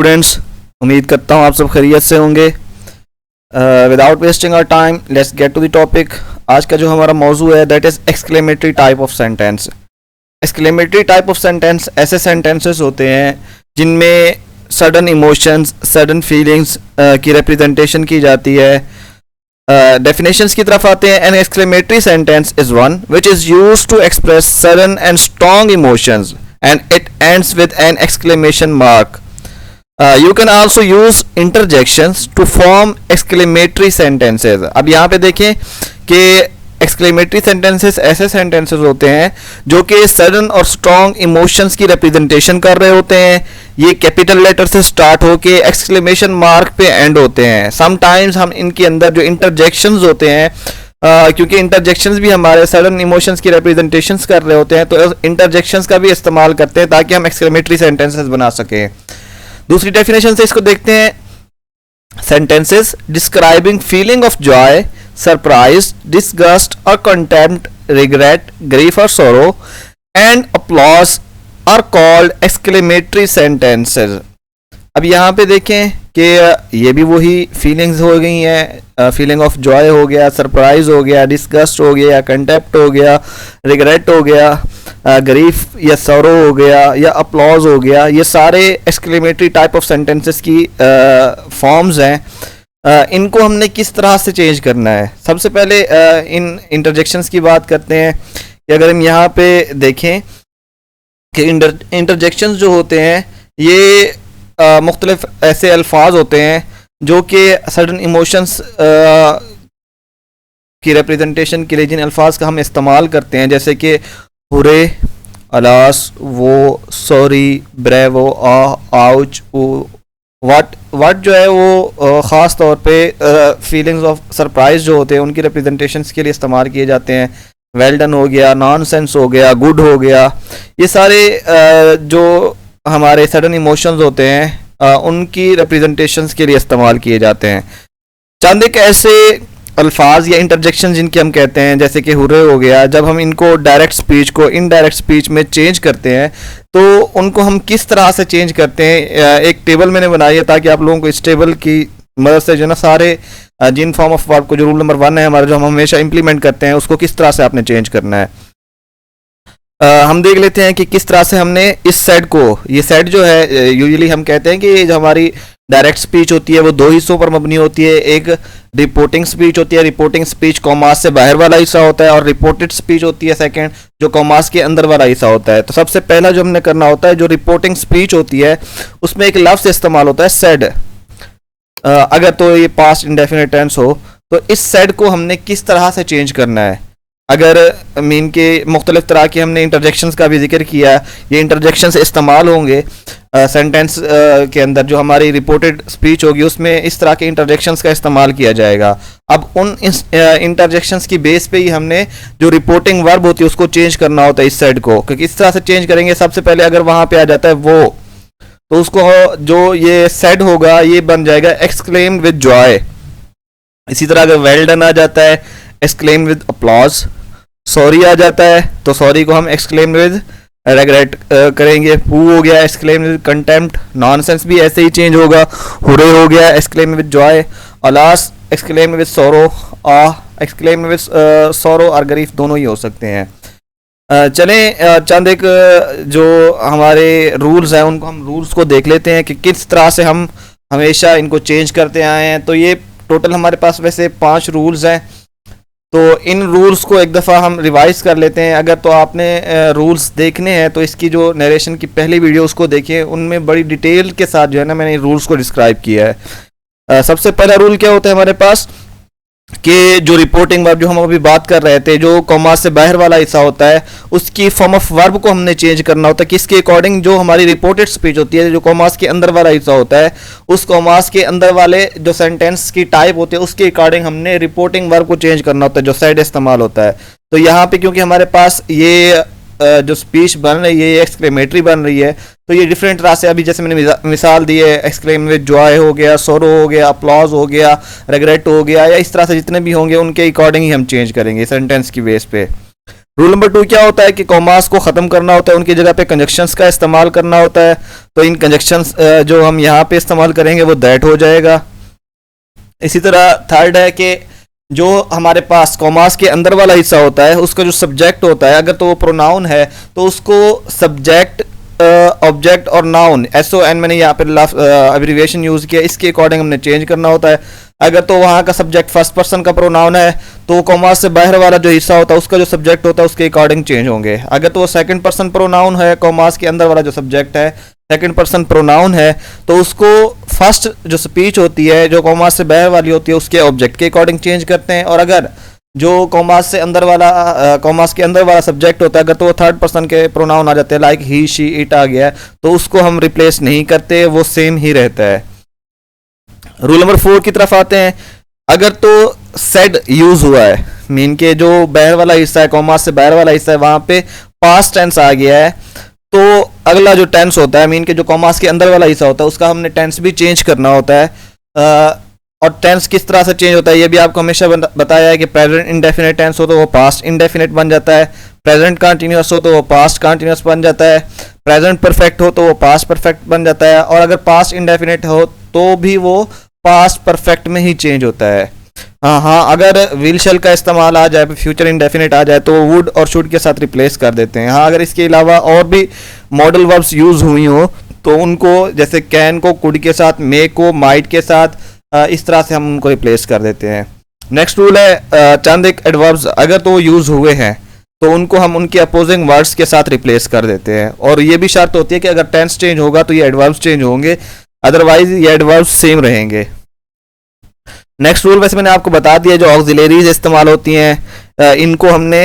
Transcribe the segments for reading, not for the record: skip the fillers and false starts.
Students, उम्मीद करता हूँ आप सब खैरियत से होंगे। Without wasting our time let's get to the topic. आज का जो हमारा मौजू है that is exclamatory type of sentence. Exclamatory type of sentence ऐसे सेंटेंसेस होते हैं जिनमें सडन इमोशंस, सडन फीलिंग्स की रिप्रेजेंटेशन की जाती है। डेफिनेशंस की तरफ आते हैं। An exclamatory sentence is one which is used to express sudden and strong emotions and it ends with an exclamation mark. You can also use interjections to form exclamatory sentences। अब यहाँ पे देखें कि exclamatory sentences ऐसे sentences होते हैं जो कि sudden और strong emotions की representation कर रहे होते हैं। ये capital letter से start होके exclamation mark पे end होते हैं। Sometimes हम इनके अंदर जो interjections होते हैं क्योंकि इंटरजेक्शंस भी हमारे सडन इमोशंस की रिप्रेजेंटेशंस कर रहे होते हैं, तो इंटरजेक्शंस का भी इस्तेमाल करते हैं ताकि हम एक्सक्लेमेटरी सेंटेंसेस बना सकें। दूसरी डेफिनेशन से इसको देखते हैं। Sentences describing feeling of joy, surprise, disgust और कंटेम्प्ट, रिग्रेट, ग्रीफ और sorrow and applause are called exclamatory sentences. अब यहाँ पे देखें कि ये भी वही फीलिंग्स हो गई हैं। फीलिंग ऑफ जॉय हो गया, सरप्राइज हो गया, डिसगस्ट हो गया, कंटेम्प्ट हो गया, रिग्रेट हो गया, ग्रीफ या सरो हो गया या अपलॉज हो गया। ये सारे एक्सक्लेमेटरी टाइप ऑफ सेंटेंसेस की फॉर्म्स हैं। इनको हमने किस तरह से चेंज करना है? सबसे पहले इन इंटरजेक्शंस की बात करते हैं कि अगर हम यहाँ पे देखें कि इंटरजेक्शंस जो होते हैं ये मुख्तलिफ ऐसे अल्फाज होते हैं जो कि सडन इमोशंस की रिप्रेजेंटेशन के लिए जिन अल्फाज का हम इस्तेमाल करते हैं, जैसे कि हुरे, अलास, वो, सॉरी, ब्रेवो, आउच, वाट जो है वो ख़ास तौर पे फीलिंग्स ऑफ सरप्राइज जो होते हैं उनकी रिप्रेजेंटेशंस के लिए इस्तेमाल किए जाते हैं। वेल डन हो गया, नॉनसेंस हो गया, गुड हो गया। ये सारे जो हमारे सडन इमोशंस होते हैं उनकी रिप्रेजेंटेशंस के लिए इस्तेमाल किए जाते हैं। चंद एक ऐसे अल्फाज या इंटरजेक्शन जिनके हम कहते हैं, जैसे कि हुरे हो गया, जब हम इनको डायरेक्ट स्पीच को इनडायरेक्ट स्पीच में चेंज करते हैं तो उनको हम किस तरह से चेंज करते हैं, एक टेबल मैंने बनाई है ताकि आप लोगों को इस टेबल की मदद से जो ना सारे जिन फॉर्म ऑफ वर्ब को जो रूल नंबर 1 है हमारा, जो हम हमेशा इंप्लीमेंट करते हैं, उसको किस तरह से आपने चेंज करना है। हम देख लेते हैं कि किस तरह से हमने इस सेट को, ये सेट जो है यूजुअली हम कहते हैं कि जो हमारी डायरेक्ट स्पीच होती है वो दो हिस्सों पर मबनी होती है। एक रिपोर्टिंग स्पीच होती है, रिपोर्टिंग स्पीच कॉमास से बाहर वाला हिस्सा होता है, और रिपोर्टेड स्पीच होती है सेकंड, जो कॉमास के अंदर वाला हिस्सा होता है। तो सबसे पहला जो हमने करना होता है, जो रिपोर्टिंग स्पीच होती है उसमें एक लफ्ज़ इस्तेमाल होता है सेड। अगर तो ये पास्ट इंडेफिनिट टेंस हो तो इस सेड को हमने किस तरह से चेंज करना है। अगर मीन के मुख्तलिफ तरह के हमने इंटरजेक्शंस का भी जिक्र किया, ये इंटरजेक्शंस इस्तेमाल होंगे सेंटेंस के अंदर, जो हमारी रिपोर्टेड स्पीच होगी उसमें इस तरह के इंटरजेक्शंस का इस्तेमाल किया जाएगा। अब उन इंटरजेक्शंस की बेस पे ही हमने जो रिपोर्टिंग वर्ब होती है उसको चेंज करना होता है इस साइड को, क्योंकि इस तरह से चेंज करेंगे। सबसे पहले अगर वहाँ पे आ जाता है वो, तो उसको जो ये सेड होगा ये बन जाएगा एक्सक्लेम्ड विद जॉय। इसी तरह अगर वेल डन आ जाता है एक्सक्लेम्ड विद अपलॉज, सॉरी आ जाता है तो सॉरी को हम एक्सक्लेम्ड विद रिग्रेट करेंगे। पू हो गया एक्सक्लेम्ड विद कंटेम्प्ट, नॉनसेंस भी ऐसे ही चेंज होगा। हुरे हो गया exclaimed with Joy, alas exclaimed with सोरो, एक्सक्लेम्ड विद सोरो और ग्रीफ दोनों ही हो सकते हैं। चलें चंद एक जो हमारे रूल्स हैं उनको हम रूल्स को देख लेते हैं कि किस तरह से हम हमेशा इनको चेंज करते आए हैं। तो ये टोटल हमारे पास वैसे 5 रूल्स हैं, तो इन रूल्स को एक दफ़ा हम रिवाइज कर लेते हैं। अगर तो आपने रूल्स देखने हैं तो इसकी जो नरेशन की पहली वीडियो उसको देखिए, उनमें बड़ी डिटेल के साथ जो है ना मैंने रूल्स को डिस्क्राइब किया है। सबसे पहला रूल क्या होता है हमारे पास कि जो रिपोर्टिंग वर्ब जो हम अभी बात कर रहे थे, जो कॉमा से बाहर वाला हिस्सा होता है, उसकी फॉर्म ऑफ वर्ब को हमने चेंज करना होता है। किसके अकॉर्डिंग? जो हमारी रिपोर्टेड स्पीच होती है, जो कॉमास के अंदर वाला हिस्सा होता है, उस कॉमास के अंदर वाले जो सेंटेंस की टाइप होती है उसके अकॉर्डिंग हमने रिपोर्टिंग वर्ब को चेंज करना होता है, जो साइड इस्तेमाल होता है। तो यहाँ पे क्योंकि हमारे पास ये जो स्पीच बन रही है ये एक्सक्लेमेटरी बन रही है, तो ये डिफरेंट तरह से, अभी जैसे मैंने मिसाल दी है, एक्सक्लेम विद जॉय हो गया, सोरो हो गया, अपलॉज हो गया, रिग्रेट हो गया, या इस तरह से जितने भी होंगे उनके अकॉर्डिंग ही हम चेंज करेंगे सेंटेंस की बेस पे। रूल नंबर 2 क्या होता है कि कॉमास को ख़त्म करना होता है, उनकी जगह पे कंजक्शंस का इस्तेमाल करना होता है। तो इन कंजक्शंस जो हम यहाँ पे इस्तेमाल करेंगे वो दैट हो जाएगा। इसी तरह थर्ड है कि जो हमारे पास कॉमास के अंदर वाला हिस्सा होता है उसका जो सब्जेक्ट होता है, अगर तो वो प्रोनाउन है तो उसको सब्जेक्ट, ऑब्जेक्ट और नाउन, SON मैंने यहाँ पे एब्रीविएशन यूज़ किया, इसके अकॉर्डिंग हमने चेंज करना होता है। अगर तो वहाँ का सब्जेक्ट फर्स्ट पर्सन का प्रोनाउन है तो कॉमास से बाहर वाला जो हिस्सा होता है उसका जो सब्जेक्ट होता है उसके अकॉर्डिंग चेंज होंगे। अगर तो वो सेकंड पर्सन प्रोनाउन है, कॉमास के अंदर वाला जो सब्जेक्ट है सेकंड पर्सन प्रोनाउन है, तो उसको फर्स्ट जो स्पीच होती है जो कॉमास से बाहर वाली होती है उसके ऑब्जेक्ट के अकॉर्डिंग चेंज करते हैं। और अगर जो कॉमास से अंदर वाला कॉमास के अंदर वाला सब्जेक्ट होता है अगर तो वो थर्ड पर्सन के प्रोनाउन आ जाते हैं, लाइक ही शी इट आ गया है, तो उसको हम रिप्लेस नहीं करते, वो सेम ही रहता है। रूल नंबर 4 की तरफ आते हैं। अगर तो सेड यूज हुआ है, मीन के जो बाहर वाला हिस्सा है, कॉमास से बाहर वाला हिस्सा है, वहां पे पास्ट टेंस आ गया है, तो अगला जो टेंस होता है, मीन के जो कॉमास के अंदर वाला हिस्सा होता है उसका हमने टेंस भी चेंज करना होता है। और टेंस किस तरह से चेंज होता है ये भी आपको हमेशा बताया है कि प्रेजेंट इंडेफिनिट टेंस हो तो वो पास्ट इंडेफिनिट बन जाता है, प्रेजेंट कंटिन्यूअस हो तो वो पास्ट कंटिन्यूअस बन जाता है, प्रेजेंट परफेक्ट हो तो वो पास्ट परफेक्ट बन जाता है, और अगर पास्ट इंडेफिनिट हो तो भी वो पास्ट परफेक्ट में ही चेंज होता है। हाँ, अगर विल शैल का इस्तेमाल आ जाए, फ्यूचर इंडेफिनिट आ जाए, तो वुड और शुड के साथ रिप्लेस कर देते हैं। हाँ, अगर इसके अलावा और भी मॉडल वर्ब्स यूज हुई हो तो उनको, जैसे कैन को कुड के साथ, मे को माइट के साथ, इस तरह से हम उनको रिप्लेस कर देते हैं। नेक्स्ट रूल है चंद एक एडवर्ब्स अगर तो यूज हुए हैं तो उनको हम उनके अपोजिंग वर्ड्स के साथ रिप्लेस कर देते हैं, और ये भी शर्त होती है कि अगर टेंस चेंज होगा तो ये एडवर्ब्स चेंज होंगे, अदरवाइज ये एडवर्ब्स सेम रहेंगे। नेक्स्ट रूल वैसे मैंने आपको बता दिया, जो ऑक्सिलरीज इस्तेमाल होती हैं इनको हमने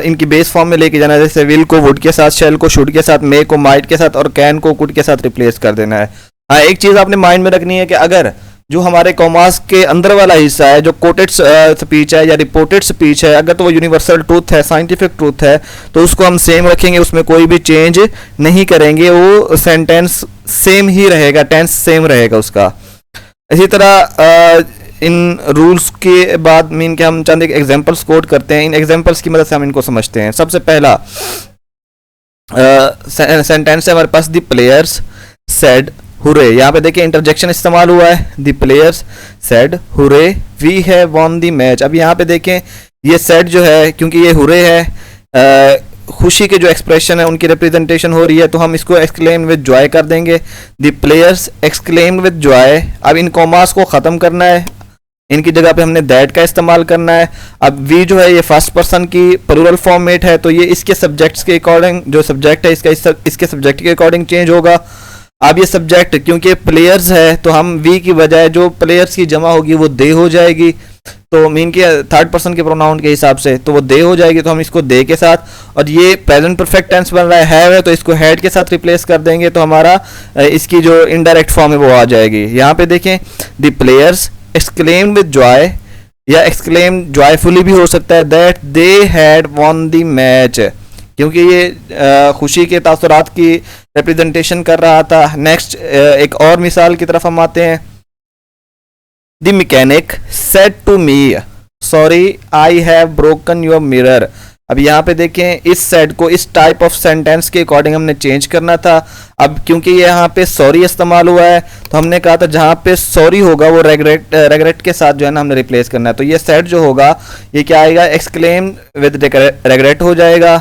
इनकी बेस फॉर्म में लेके जाना है, जैसे विल को वुड के साथ, शेल को शुड के साथ, मे को माइट के साथ और कैन को कुड के साथ रिप्लेस कर देना है। हाँ, एक चीज़ आपने माइंड में रखनी है कि अगर जो हमारे कॉमास के अंदर वाला हिस्सा है जो कोटेड स्पीच है या रिपोर्टेड स्पीच है, अगर तो वो यूनिवर्सल ट्रूथ है, साइंटिफिक ट्रूथ है, तो उसको हम सेम रखेंगे, उसमें कोई भी चेंज नहीं करेंगे, वो सेंटेंस सेम ही रहेगा, टेंस सेम रहेगा उसका। इसी तरह इन रूल्स के बाद मीन के हम चंद एक एग्जांपल्स कोट करते हैं, इन एग्जांपल्स की मदद से हम इनको समझते हैं। सबसे पहला सेंटेंस है हमारे पास, द प्लेयर्स सेड हुरे। यहाँ पे देखिए इंटरजेक्शन इस्तेमाल हुआ है, the players said hurray we have won the match. अब यहाँ पे देखें ये सेड जो है, क्योंकि ये हुरे है, खुशी के जो एक्सप्रेशन है उनकी रिप्रेजेंटेशन हो रही है, तो हम इसको एक्सक्लेम विद जॉय कर देंगे, the players exclaim with Joy. अब इन कॉमास को ख़त्म करना है, इनकी जगह पे हमने दैट का इस्तेमाल करना है। अब वी जो है ये फर्स्ट पर्सन की प्लूरल फॉर्मेट है, तो ये इसके सब्जेक्ट्स के अकॉर्डिंग, जो सब्जेक्ट है इसका इसके सब्जेक्ट के अकॉर्डिंग चेंज होगा। अब ये सब्जेक्ट क्योंकि प्लेयर्स है तो हम वी की बजाय जो प्लेयर्स की जमा होगी वो दे हो जाएगी, तो मीन के थर्ड पर्सन के प्रोनाउन के हिसाब से तो वो दे हो जाएगी, तो हम इसको दे के साथ, और ये प्रेजेंट परफेक्ट टेंस बन रहा है तो इसको हैड के साथ रिप्लेस कर देंगे, तो हमारा इसकी जो इनडायरेक्ट फॉर्म है वो आ जाएगी। यहाँ पे देखें, the players exclaimed with Joy, या एक्सक्लेम जॉयफुली भी हो सकता है, that they had von the match, क्योंकि ये खुशी के तासुरात की रिप्रेजेंटेशन कर रहा था। नेक्स्ट एक और मिसाल की तरफ हम आते हैं, the mechanic said to me sorry I have broken your mirror. अब यहाँ पे देखें इस सेड को इस टाइप ऑफ सेंटेंस के अकॉर्डिंग हमने चेंज करना था। अब क्योंकि ये यहाँ पे सॉरी इस्तेमाल हुआ है तो हमने कहा था जहाँ पे सॉरी होगा वो रेगरेट के साथ जो है ना हमने रिप्लेस करना है, तो ये सेड जो होगा ये क्या आएगा, एक्सक्लेम विद रेगरेट हो जाएगा,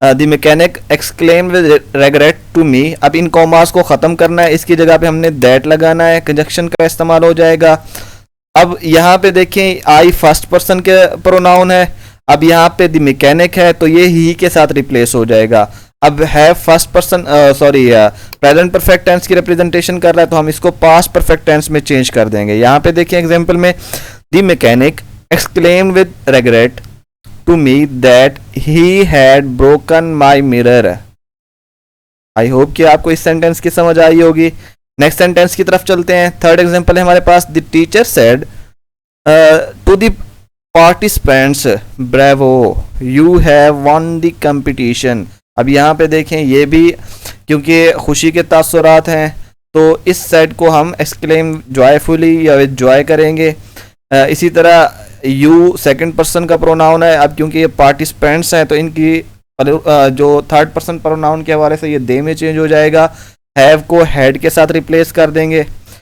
the mechanic exclaim with regret to me. अब इन कॉमास को ख़त्म करना है, इसकी जगह पे हमने दैट लगाना है, कंजक्शन का इस्तेमाल हो जाएगा। अब यहाँ पे देखें आई फर्स्ट पर्सन के प्रोनाउन है, अब यहाँ पे द मैकेनिक है तो ये ही के साथ रिप्लेस हो जाएगा। अब है first person present perfect tense की रिप्रेजेंटेशन कर रहा है तो हम इसको पास्ट परफेक्ट टेंस में चेंज कर देंगे। यहाँ पे देखिए एग्जांपल में, the mechanic exclaim with regret to me that he had broken my mirror. I hope कि आपको इस सेंटेंस की समझ आई होगी। नेक्स्ट सेंटेंस की तरफ चलते हैं। थर्ड एग्जांपल है हमारे पास, the teacher said to the participants bravo you have won the competition. अब यहाँ पे देखें ये भी क्योंकि खुशी के तासुरात हैं तो इस सेड को हम एक्सक्लेम जॉयफुली या विद जॉय करेंगे। इसी तरह यू सेकंड पर्सन का प्रोनाउन है, अब क्योंकि ये पार्टिसिपेंट्स हैं तो इनकी जो थर्ड पर्सन प्रोनाउन के हवाले से ये दे में चेंज हो जाएगा। हैव को हैड के साथ रिप्लेस कर देंगे।